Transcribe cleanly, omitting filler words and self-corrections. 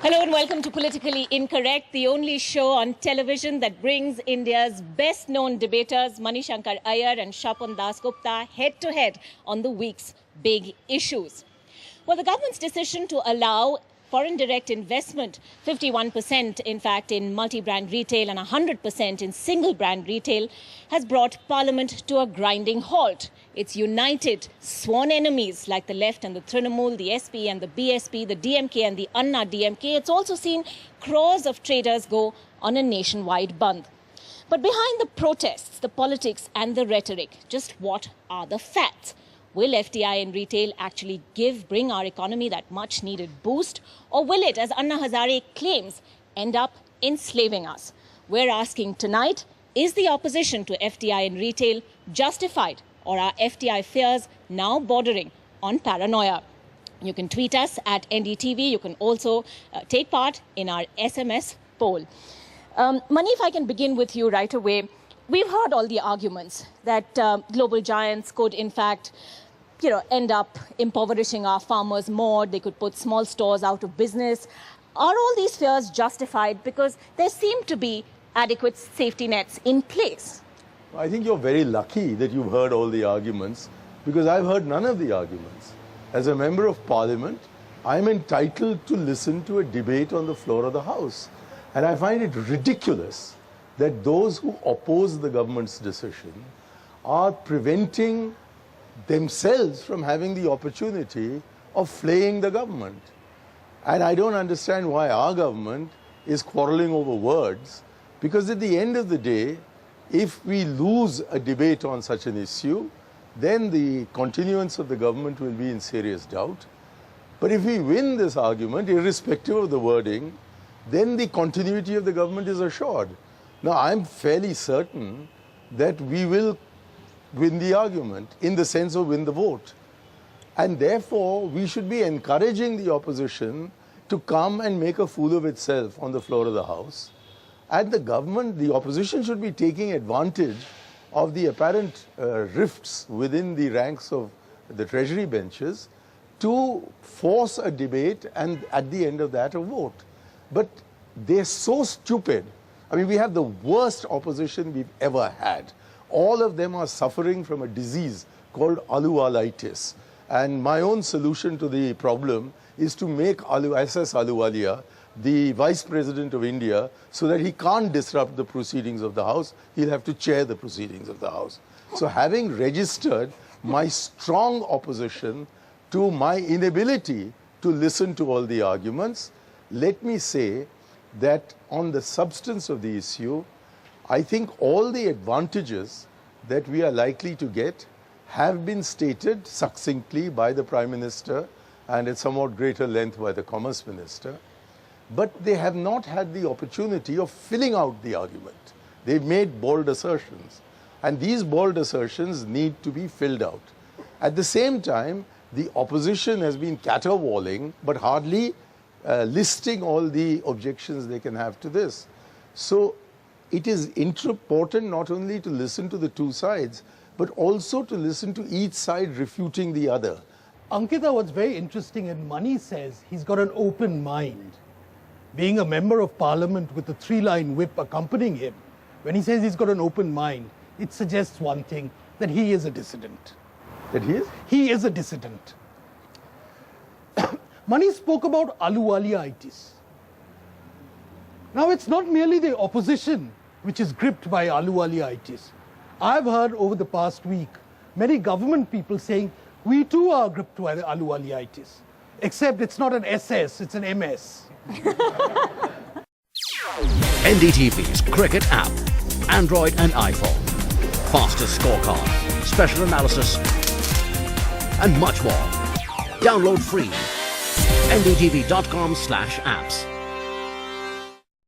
Hello and welcome to Politically Incorrect, the only show on television that brings India's best-known debaters, Manishankar Iyer and Shapan Das Gupta, head-to-head on the week's big issues. Well, the government's decision to allow foreign direct investment, 51% in fact in multi-brand retail and 100% in single-brand retail, has brought Parliament to a grinding halt. It's united sworn enemies like the left and the Trinamool, the SP and the BSP, the DMK and the Anna DMK. It's also seen crores of traders go on a nationwide bandh. But behind the protests, the politics and the rhetoric, just what are the facts? Will FDI in retail actually bring our economy that much needed boost? Or will it, as Anna Hazare claims, end up enslaving us? We're asking tonight, is the opposition to FDI in retail justified? Or are FDI fears now bordering on paranoia? You can tweet us at NDTV. You can also take part in our SMS poll. Mani, if I can begin with you right away. We've heard all the arguments that global giants could, in fact, end up impoverishing our farmers more. They could put small stores out of business. Are all these fears justified? Because there seem to be adequate safety nets in place. I think you're very lucky that you've heard all the arguments, because I've heard none of the arguments. As a member of Parliament, I'm entitled to listen to a debate on the floor of the House. And I find it ridiculous that those who oppose the government's decision are preventing themselves from having the opportunity of flaying the government. And I don't understand why our government is quarreling over words, because at the end of the day, if we lose a debate on such an issue, then the continuance of the government will be in serious doubt. But if we win this argument, irrespective of the wording, then the continuity of the government is assured. Now, I'm fairly certain that we will win the argument in the sense of win the vote. And therefore, we should be encouraging the opposition to come and make a fool of itself on the floor of the House. And the opposition should be taking advantage of the apparent rifts within the ranks of the Treasury benches to force a debate and at the end of that a vote. But they're so stupid. I mean, we have the worst opposition we've ever had. All of them are suffering from a disease called aluwalitis. And my own solution to the problem is to make SS Ahluwalia the Vice President of India, so that he can't disrupt the proceedings of the House. He'll have to chair the proceedings of the House. So having registered my strong opposition to my inability to listen to all the arguments, let me say that on the substance of the issue, I think all the advantages that we are likely to get have been stated succinctly by the Prime Minister and at somewhat greater length by the Commerce Minister. But they have not had the opportunity of filling out the argument. They've made bold assertions. And these bold assertions need to be filled out. At the same time, the opposition has been caterwauling, but hardly listing all the objections they can have to this. So it is important not only to listen to the two sides, but also to listen to each side refuting the other. Ankita, what's very interesting, and Mani says he's got an open mind. Being a member of Parliament with a three-line whip accompanying him, when he says he's got an open mind, it suggests one thing, that he is a dissident. That he is? He is a dissident. Mani spoke about aluwaliitis. Now, it's not merely the opposition which is gripped by aluwaliitis. I've heard over the past week many government people saying, we too are gripped by aluwaliitis. Except it's not an SS, it's an MS. NDTV's cricket app, Android and iPhone, fastest scorecard, special analysis, and much more. Download free. ndtv.com/apps.